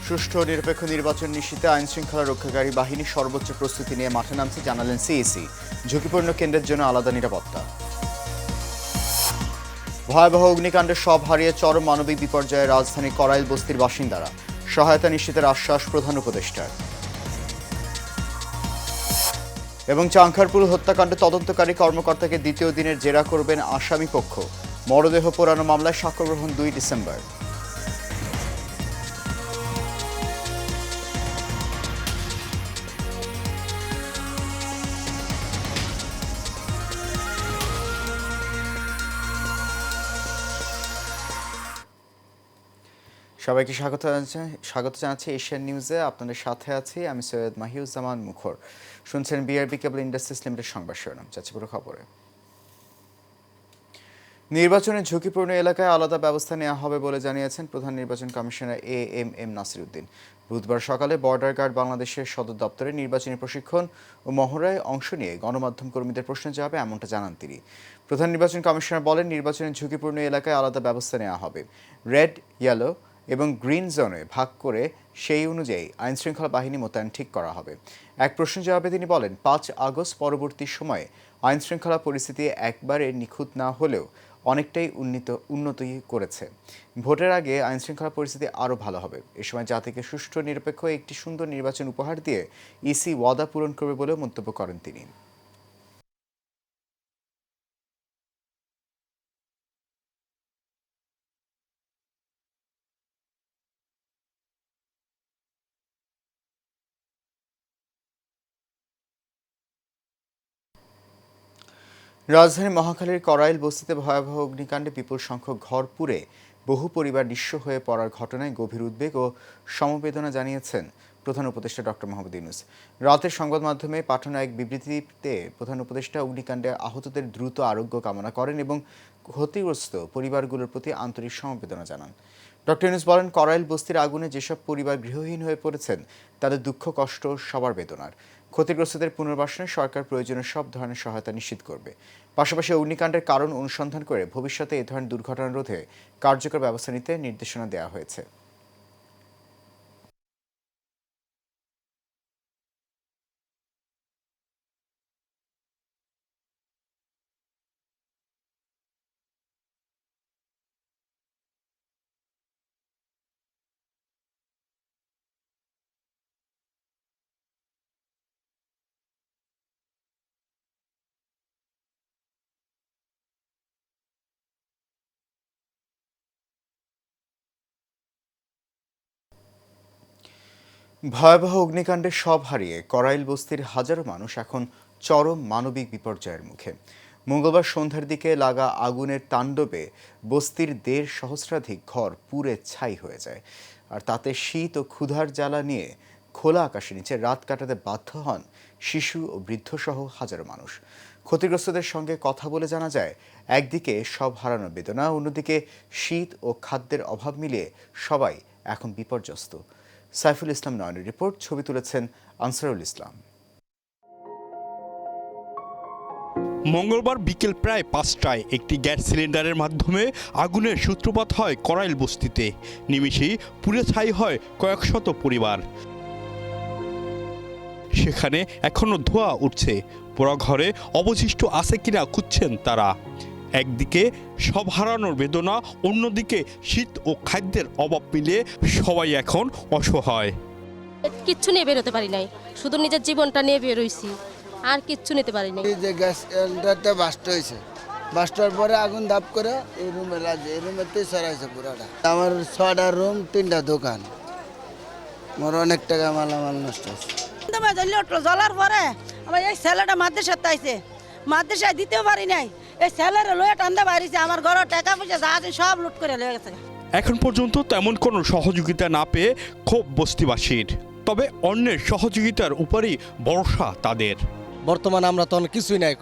সুষ্ঠু ও নিরপেক্ষ নির্বাচন নিশ্চিতে আইনশৃঙ্খলা রক্ষাকারী বাহিনী সর্বোচ্চ প্রস্তুতি নিয়ে মাঠে নামছে জানালেন সিইসি। ঝুঁকিপূর্ণ কেন্দ্রের জন্য আলাদা নিরাপত্তা। ভয়াবহ অগ্নিকাণ্ডে সব হারিয়ে চরম মানবিক বিপর্যয়ে রাজধানী করাইল বস্তির বাসিন্দারা। সহায়তা নিশ্চিতের আশ্বাস প্রধান উপদেষ্টার। এবং চাংখারপুল হত্যাকাণ্ডে তদন্তকারী কর্মকর্তাকে দ্বিতীয় দিনের জেরা করবেন আসামি পক্ষ। মরদেহ পোড়ানো মামলায় সাক্ষ্য গ্রহণ 2 ডিসেম্বর। সবাইকে স্বাগত জানাচ্ছি এশিয়ান নিউজে। আপনাদের সাথে আছি আমি সৈয়দ মাহিউজ্জামান মুখর। শুনছেন বিআরবি কেবল ইন্ডাস্ট্রিজ লিমিটেড সংবাদ শিরোনাম। যাচ্ছি পুরো খবরে। নির্বাচনে ঝুঁকিপূর্ণ এলাকায় আলাদা ব্যবস্থা নেওয়া হবে বলে জানিয়েছেন প্রধান নির্বাচন কমিশনার এএমএম নাসিরউদ্দিন। বুধবার সকালে বর্ডার গার্ড বাংলাদেশের সদর দপ্তরে নির্বাচনী প্রশিক্ষণ ও মহড়ায় অংশ নিয়ে গণমাধ্যম কর্মীদের প্রশ্নের জবাবে এমনটা জানান তিনি। প্রধান নির্বাচন কমিশনার বলেন, নির্বাচনের ঝুঁকিপূর্ণ এলাকায় আলাদা ব্যবস্থা নেওয়া হবে। রেড, ইয়েলো এবং গ্রিন জোনে ভাগ করে সেই অনুযায়ী আইনশৃঙ্খলা বাহিনী মোতায়েন ঠিক করা হবে। এক প্রশ্নের জবাবে তিনি বলেন, 5 আগস্ট পরবর্তী সময়ে আইনশৃঙ্খলা পরিস্থিতি একবারে নিখুঁত না হলেও অনেকটাই উন্নতি করেছে। ভোটের আগে আইনশৃঙ্খলা পরিস্থিতি আরও ভালো হবে। এ সময় জাতিকে সুষ্ঠু নিরপেক্ষ একটি সুন্দর নির্বাচন উপহার দিয়ে ইসি ওয়াদা পূরণ করবে বলেও মন্তব্য করেন তিনি। রাজধানীর মহাখালীর করাইল বস্তিতে ভয়াবহ অগ্নিকাণ্ডে বিপুল সংখ্যক ঘর পুড়ে বহু পরিবার নিঃস্ব হয়ে পড়ার ঘটনায় গভীর উদ্বেগ ও সমবেদনা জানিয়েছেন প্রধান উপদেষ্টা ডক্টর মোহাম্মদ ইউনূস। রাতের সংবাদ মাধ্যমে পাঠানো এক বিবৃতিতে প্রধান উপদেষ্টা অগ্নিকাণ্ডে আহতদের দ্রুত আরোগ্য কামনা করেন এবং ক্ষতিগ্রস্ত পরিবারগুলোর প্রতি আন্তরিক সমবেদনা জানান। ডক্টর ইউনূস বলেন, করাইল বস্তির আগুনে যেসব পরিবার গৃহহীন হয়ে পড়েছেন তাদের দুঃখ কষ্ট সবার বেদনার। ক্ষতিগ্রস্তদের পুনর্বাসনে সরকার প্রয়োজনীয় সব ধরনের সহায়তা নিশ্চিত করবে। পাশাপাশি অগ্নিকাণ্ডের কারণ অনুসন্ধান করে ভবিষ্যতে এ ধরনের দুর্ঘটনা রোধে কার্যকর ব্যবস্থা নিতে নির্দেশনা দেওয়া হয়েছে। ভয়াবহ অগ্নিকাণ্ডে সব হারিয়ে করাইল বস্তির হাজারো মানুষ এখন চরম মানবিক বিপর্যয়ের মুখে। মঙ্গলবার সন্ধ্যার দিকে লাগা আগুনের তাণ্ডবে বস্তির 1.5 সহস্রাধিক ঘর পুড়ে ছাই হয়ে যায়। আর তাতে শীত ও ক্ষুধার জ্বালা নিয়ে খোলা আকাশের নিচে রাত কাটাতে বাধ্য হন শিশু ও বৃদ্ধসহ হাজারো মানুষ। ক্ষতিগ্রস্তদের সঙ্গে কথা বলে জানা যায়, একদিকে সব হারানোর বেদনা, অন্যদিকে শীত ও খাদ্যের অভাব মিলিয়ে সবাই এখন বিপর্যস্ত। সাইফুল ইসলাম নয়নের রিপোর্ট। ছবি তুলেছেন আনসারুল ইসলাম। মঙ্গলবার বিকেল প্রায় 5টায় একটি গ্যাস সিলিন্ডারের মাধ্যমে আগুনের সূত্রপাত হয় করাইল বস্তিতে। নিমিষেই পুড়ে ছাই হয় কয়েক শত পরিবার। সেখানে এখনো ধোঁয়া উঠছে। পোড়া ঘরে অবশিষ্ট আছে কিনা খুঁজছেন তারা। একদিকে সব হারানোর বেদনা, অন্যদিকে শীত ও খাদ্যের অভাব মিলিয়ে সবাই এখন অসহায়। কিচ্ছু নিয়ে বেরোতে পারি নাই, শুধু নিজের জীবনটা নিয়ে বেরোইছি, আর কিচ্ছু নিতে পারি নাই। এই যে গ্যাস সিলিন্ডারটা বাস্ট হয়েছে, বাস্টার পরে আগুন দাপ করে এই রুমে লাগে, এই রুমেতেই সরাইছে পুরাটা। আমার 6টা রুম 3টা দোকান, আমার অনেক টাকা মালামাল নষ্ট হয়েছে। জ্বলার পরে আমার এই ছেলেটা মাদ্রাসাতে আইছে, মাদ্রাসায় দিতেও পারি নাই। এই ছেলের লয়ে টান্দা বাড়িছে, আমার ঘর টাকা পয়সা যা আছে সব লুট করে লয়ে গেছে। এখন পর্যন্ত তেমন কোনো সহযোগিতা না পেয়ে ক্ষোভ বস্তিবাসীর। তবে অন্যের সহযোগিতার উপরই ভরসা তাদের। বর্তমানে আমরা তো কিছুই নাই,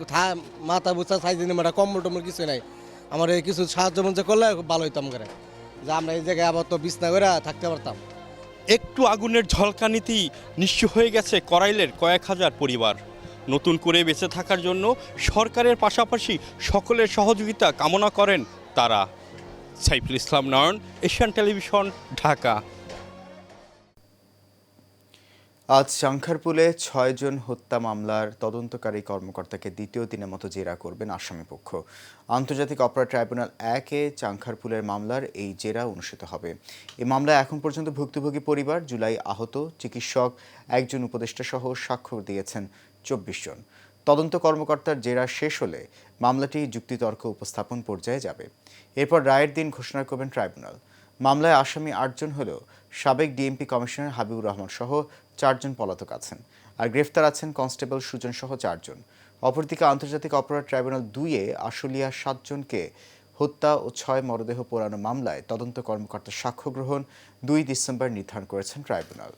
মাথা বুচা সাইজ আমরা কম্বল টম্বল কিছুই নাই। আমার এই কিছু সাহায্য মঞ্চে করলে ভালো হইতাম করে, যে আমরা এই জায়গায় আবার তো বিছনা করে থাকতে পারতাম। একটু আগুনের ঝলকানিতেই নিঃস্ব হয়ে গেছে করাইলের কয়েক হাজার পরিবার। নতুন করে বেঁচে থাকার জন্য সরকারের পাশাপাশি সকলের সহযোগিতা কামনা করেন তারা। সাইফুল ইসলাম নয়ন, এশিয়ান টেলিভিশন, ঢাকা। আজ চাংখারপুলে ৬ জন হত্যা মামলার তদন্তকারী কর্মকর্তাকে দ্বিতীয় দিনের মতো জেরা করবেন আসামিপক্ষ। আন্তর্জাতিক অপরাধ ট্রাইব্যুনাল ১-এ চাংখারপুলের মামলার এই জেরা অনুষ্ঠিত হবে। এই মামলায় এখন পর্যন্ত ভুক্তভোগী পরিবার, জুলাই আহত, চিকিৎসক, একজন উপদেষ্টা সহ স্বাক্ষর দিয়েছেন ২৪ জন। তদন্ত কর্মকর্তার জেরা শেষ হলে মামলাটি যুক্তিতর্ক উপস্থাপন পর্যায়ে যাবে। এরপর রায়ের দিন ঘোষণা করবেন ট্রাইব্যুনাল। মামলায় আসামি ৮ জন হলেও সাবেক ডিএমপি কমিশনার হাবিবুর রহমান সহ ৪ জন পলাতক আছেন, আর গ্রেফতার আছেন কনস্টেবল সুজন সহ ৪ জন। অপরদিকে আন্তর্জাতিক অপরাধ ট্রাইব্যুনাল ২-এ আশুলিয়া ৭ জনকে হত্যা ও ৬ মরদেহ পোড়ানো মামলায় তদন্ত কর্মকর্তার সাক্ষ্য গ্রহণ ২ ডিসেম্বর নির্ধারণ করেছেন ট্রাইব্যুনাল।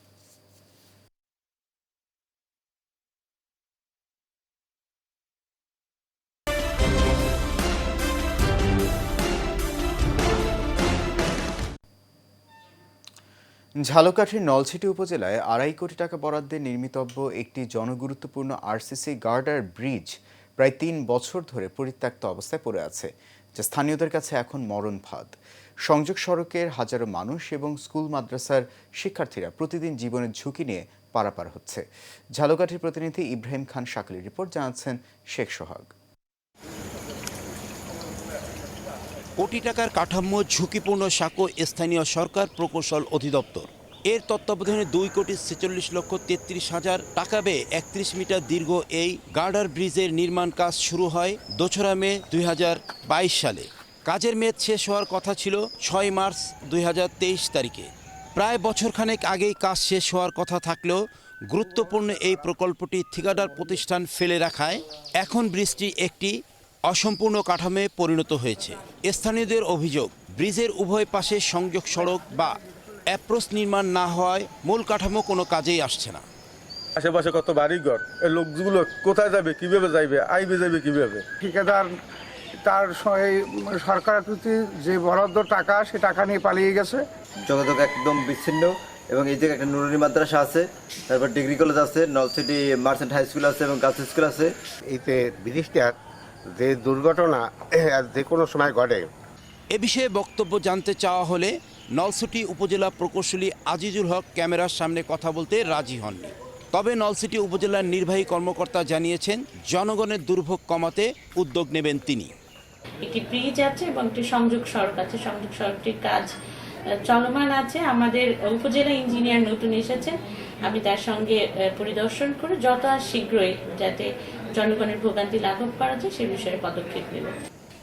ঝালকাঠির নলছিটি উপজেলায় ২.৫ কোটি টাকা বরাদ্দে নির্মিতব্য একটি জনগুরুত্বপূর্ণ আরসিসি গার্ডার ব্রিজ প্রায় ৩ বছর ধরে পরিত্যক্ত অবস্থায় পড়ে আছে, যা স্থানীয়দের কাছে এখন মরণ ফাঁদ। সংযোগ সড়কের হাজারো মানুষ এবং স্কুল মাদ্রাসার শিক্ষার্থীরা প্রতিদিন জীবনের ঝুঁকি নিয়ে পারাপার হচ্ছে। ঝালকাঠির প্রতিনিধি ইব্রাহিম খান শাকিলের রিপোর্ট, জানাচ্ছেন শেখ সোহাগ। কোটি টাকার কাঠামো ঝুঁকিপূর্ণ সাঁকো স্থানীয় সরকার প্রকৌশল অধিদপ্তর। এর তত্ত্বাবধানে ২,৪৬,৩৩,০০০ টাকা ব্যয়ে ৩১ মিটার দীর্ঘ এই গার্ডার ব্রিজের নির্মাণ কাজ শুরু হয় ২রা মে ২০২২ সালে। কাজের মেয়াদ শেষ হওয়ার কথা ছিল ৬ মার্চ ২০২৩ তারিখে। প্রায় বছরখানেক আগেই কাজ শেষ হওয়ার কথা থাকলেও গুরুত্বপূর্ণ এই প্রকল্পটি ঠিকাদার প্রতিষ্ঠান ফেলে রাখায় এখন ব্রিজটি একটি অসম্পূর্ণ কাঠামোয় পরিণত হয়েছে। স্থানীয়দের অভিযোগ, ব্রিজের উভয় পাশে সংযোগ সড়ক বা অ্যাপ্রোচ নির্মাণ না হওয়ায় মূল কাঠামো কোনো কাজেই আসছে না। আশেপাশে কত বাড়িঘর, এই লোকগুলো কোথায় যাবে, কিভাবে যাইবে, আইবে যাবে কিভাবে? ঠিকাদার তার সরকার যে বরাদ্দ টাকা, সে টাকা নিয়ে পালিয়ে গেছে। যোগাযোগ একদম বিচ্ছিন্ন এবং এই জায়গায় একটা নুরানি মাদ্রাসা আছে, তারপর ডিগ্রি কলেজ আছে, নলছিটি মার্চেন্ট হাই স্কুল আছে এবং গার্লস স্কুল আছে। এতে ব্রিজটার যে দুর্ঘটনা যে কোনো সময় ঘটে। এ বিষয়ে বক্তব্য জানতে চাওয়া হলে নলছিটি উপজেলা প্রকৌশলী আজিজুল হক ক্যামেরার সামনে কথা বলতে রাজি হননি। তবে নলছিটি উপজেলার নির্বাহী কর্মকর্তা জানিয়েছেন, জনগণের দুর্ভোগ কমাতে উদ্যোগ নেবেন তিনি। একটি ব্রিজ আছে এবং একটি সংযোগ সড়ক আছে। সংযোগ সড়কটির কাজ চলমান আছে। আমাদের উপজেলা ইঞ্জিনিয়ার নতুন এসেছেন, আমি তার সঙ্গে পরিদর্শন করে যত শীঘ্রই যাতে জনগণের ভোগান্তি লাঘব করা যায় সে বিষয়ে পদক্ষেপ নেব।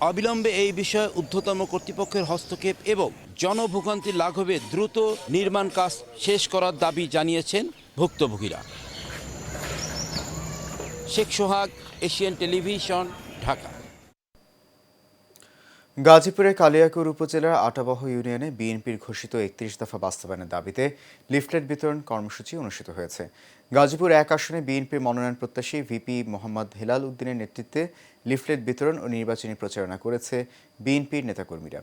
অবিলম্বে এই বিষয়ে ঊর্ধ্বতন কর্তৃপক্ষের হস্তক্ষেপ এবং জনভোগান্তি লাঘবে দ্রুত নির্মাণ কাজ শেষ করার দাবি জানিয়েছেন ভুক্তভোগীরা। শেখ সোহাগ, এশিয়ান টেলিভিশন, ঢাকা। গাজীপুরের কালিয়াকৈর উপজেলার আটাবহ ইউনিয়নে বিএনপির ঘোষিত ৩১ দফা বাস্তবায়নের দাবিতে লিফলেট বিতরণ কর্মসূচি অনুষ্ঠিত হয়েছে। গাজীপুর ১ আসনে বিএনপির মনোনয়ন প্রত্যাশী ভিপি মোহাম্মদ হেলাল উদ্দিনের নেতৃত্বে লিফলেট বিতরণ ও নির্বাচনী প্রচারণা করেছে বিএনপির নেতাকর্মীরা।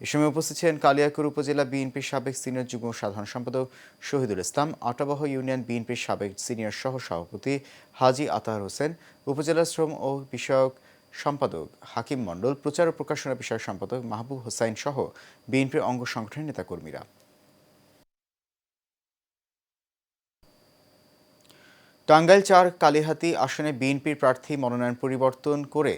এ সময় উপস্থিত ছিলেন কালিয়াকৈর উপজেলা বিএনপির সাবেক সিনিয়র যুগ্ম সাধারণ সম্পাদক শহীদুল ইসলাম, আটাবহ ইউনিয়ন বিএনপির সাবেক সিনিয়র সহ সভাপতি হাজী আতাহার হোসেন, উপজেলা শ্রম ও বিষয়ক সম্পাদক হাকিম মণ্ডল, প্রচার ও প্রকাশনা বিষয়ক সম্পাদক মাহবুব হোসাইন সহ বিএনপির অঙ্গ সংগঠনের নেতাকর্মীরা। টাঙ্গাইল ৪ কালিহাতী আসনে বিএনপির প্রার্থী মনোনয়ন পরিবর্তন করে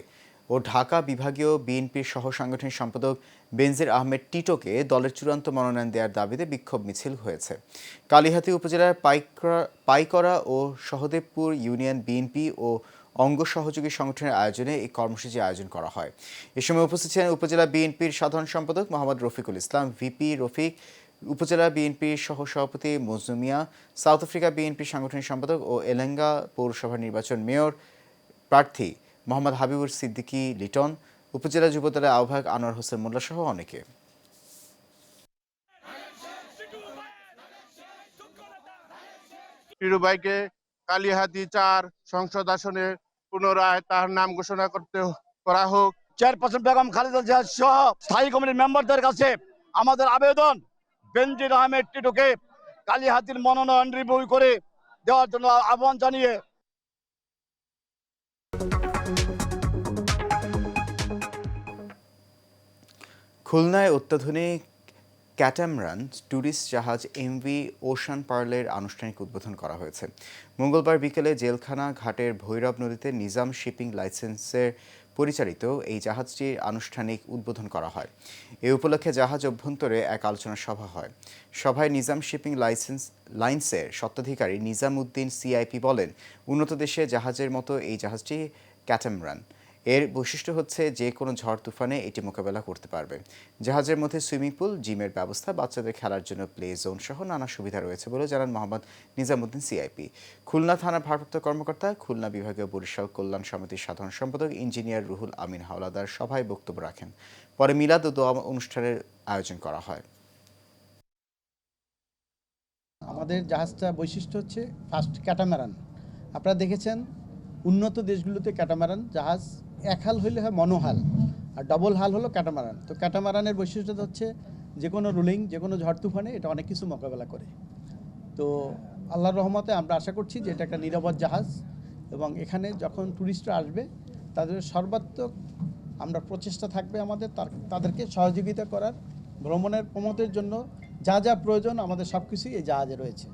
ও ঢাকা বিভাগীয় বিএনপির সহ সাংগঠনিক সম্পাদক বেনজির আহমেদ টিটোকে দলের চূড়ান্ত মনোনয়ন দেওয়ার দাবিতে বিক্ষোভ মিছিল হয়েছে। কালিহাতী উপজেলার পাইকরা ও সহদেবপুর ইউনিয়ন বিএনপি ও অঙ্গ সহযোগী সংগঠনের আয়োজনে এই কর্মসূচি আয়োজন করা হয়। এ সময় উপস্থিত ছিলেন উপজেলা বিএনপির সাধারণ সম্পাদক মোহাম্মদ রফিকুল ইসলাম, ভিপি রফিক, উপজেলা বিএনপির সহসভাপতি মজনু মিয়া, সাউথ আফ্রিকা বিএনপির সাংগঠনিক সম্পাদক ও এলেঙ্গা পৌরসভা নির্বাচন মেয়র প্রার্থী মোহাম্মদ হাবিবুর সিদ্দিকী লিটন, উপজেলা যুবদলের আহ্বায়ক আনোয়ার হোসেন মোল্লা সহ অনেকে। টিটুভাইকে কালিহাতী ৪ সংসদ আসনে পুনরায় তার নাম ঘোষণা করা হোক। চেয়ারপারসন বেগম খালেদা জিয়া সহ স্থায়ী কমিটির মেম্বারদের কাছে আমাদের আবেদন, বেনজির আহমেদ টিটুকে কালিহাতীর মনোনয়ন রিভিউ করে দেওয়ার জন্য আহ্বান জানিয়ে খুলনায় অত্যাধুনিক ক্যাটামরান ট্যুরিস্ট জাহাজ এমভি ওশান পার্লের আনুষ্ঠানিক উদ্বোধন করা হয়েছে। মঙ্গলবার বিকেলে জেলখানা ঘাটের ভৈরব নদীতে নিজাম শিপিং লাইসেন্সের পরিচালিত এই জাহাজটির আনুষ্ঠানিক উদ্বোধন করা হয়। এ উপলক্ষে জাহাজ অভ্যন্তরে এক আলোচনা সভা হয়। সভায় নিজাম শিপিং লাইন্সের স্বত্বাধিকারী নিজাম উদ্দিন সিআইপি বলেন, উন্নত দেশে জাহাজের মতো এই জাহাজটি ক্যাটামরান। এর বৈশিষ্ট্য হচ্ছে যে কোনো ঝড় তুফানে এটি মোকাবেলা করতে পারবে। জাহাজের মধ্যে সুইমিং পুল, জিমের ব্যবস্থা, বাচ্চাদের খেলার জন্য প্লে জোন সহ নানা সুবিধা রয়েছে বলে জানান মোহাম্মদ নিজামুদ্দিন সিআইপি। খুলনা থানার ভারপ্রাপ্ত কর্মকর্তা, খুলনা বিভাগীয় বরিশাল কল্যাণ সমিতির সাধারণ সম্পাদক ইঞ্জিনিয়ার রুহুল আমিন হাওলাদার সভায় বক্তব্য রাখেন। পরে মিলাদ ও দোয়া অনুষ্ঠানের আয়োজন করা হয়। আমাদের জাহাজটা বৈশিষ্ট্য হচ্ছে ফার্স্ট ক্যাটামারান। আপনারা দেখেছেন উন্নত দেশগুলোতে ক্যাটামারান জাহাজ এক হাল হইলে হয় মনোহাল, আর ডবল হাল হলো ক্যাটামারান। তো ক্যাটামারানের বৈশিষ্ট্যটা হচ্ছে যে কোনো রুলিং, যে কোনো ঝড় তুফানে এটা অনেক কিছু মোকাবেলা করে। তো আল্লাহর রহমতে আমরা আশা করছি যে এটা একটা নিরাপদ জাহাজ, এবং এখানে যখন ট্যুরিস্টরা আসবে তাদের সর্বাত্মক আমরা প্রচেষ্টা থাকবে আমাদের তাদেরকে সহযোগিতা করার, ভ্রমণের প্রমোদের জন্য যা যা প্রয়োজন আমাদের সব কিছুই এই জাহাজে রয়েছে।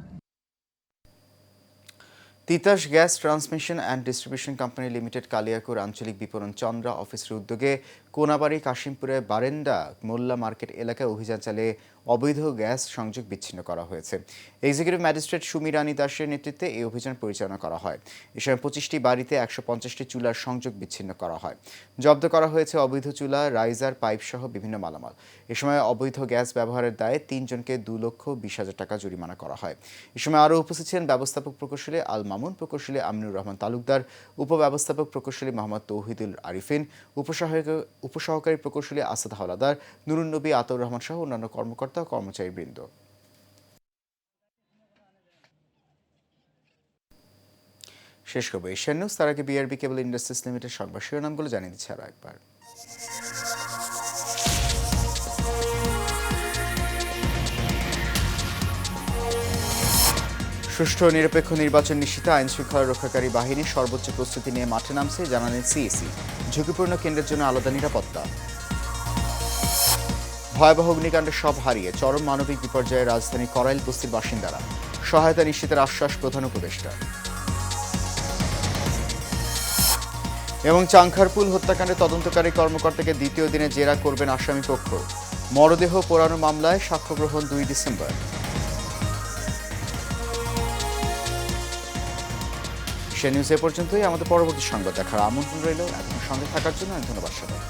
Titas gas transmission and distribution company limited Kaliakair আঞ্চলিক বিপণন চন্দ্রা অফিসের উদ্যোগে কোনাবাড়ি কাশিমপুরে বারেন্ডা মোল্লা মার্কেট এলাকায় অভিযান চালিয়ে অবৈধ গ্যাস সংযোগ বিচ্ছিন্ন করা হয়েছে। এক্সিকিউটিভ ম্যাজিস্ট্রেট সুমি রানী দাসের নেতৃত্বে এই অভিযান পরিচালনা করা হয়। এ সময় 25টি বাড়িতে 150টি চুলার সংযোগ বিচ্ছিন্ন করা হয়। জব্দ করা হয়েছে অবৈধ চুলা, রাইজার, পাইপ সহ বিভিন্ন মালামাল। এ সময় অবৈধ গ্যাস ব্যবহারের দায়ে 3 জনকে 2,20,000 টাকা জরিমানা করা হয়। এ সময় আরও উপস্থিত ছিলেন ব্যবস্থাপক প্রকৌশলী আল মামুন, প্রকৌশলী আমিনুর রহমান তালুকদার, উপব্যবস্থাপক প্রকৌশলী মোহাম্মদ তৌহিদুল আরিফিন, উপসহকারী প্রকৌশলী আসাদ হাওলাদার, নুরুন নবী, আতাউর রহমান সহ অন্যান্য কর্মকর্তা ও কর্মচারীবৃন্দ। শেষ করবো এশিয়ান নিউজ। তার আগে বিআরবি কেবল ইন্ডাস্ট্রিজ লিমিটেড সংবাদ শিরোনামগুলো জানিয়ে দিচ্ছে আরও একবার। সুষ্ঠু ও নিরপেক্ষ নির্বাচন নিশ্চিতে আইন শৃঙ্খলা রক্ষাকারী বাহিনী সর্বোচ্চ প্রস্তুতি নিয়ে মাঠে নামছে, জানালেন সিইসি। ঝুঁকিপূর্ণ কেন্দ্রের জন্য আলাদা নিরাপত্তা। ভয়াবহ অগ্নিকাণ্ডে সব হারিয়ে চরম মানবিক বিপর্যয়ে রাজধানী করাইল বস্তির বাসিন্দারা, সহায়তা নিশ্চিতের আশ্বাস প্রধান উপদেষ্টা। এবং চাংখারপুল হত্যাকাণ্ডে তদন্তকারী কর্মকর্তাকে দ্বিতীয় দিনে জেরা করবেন আসামি পক্ষ। মরদেহ পোড়ানো মামলায় সাক্ষ্য গ্রহণ 2 ডিসেম্বর। এশিয়ান নিউজ এ পর্যন্তই। আমাদের পরবর্তী সংবাদ দেখার আমন্ত্রণ রইল। এখন সঙ্গে থাকার জন্য ধন্যবাদ সবাই।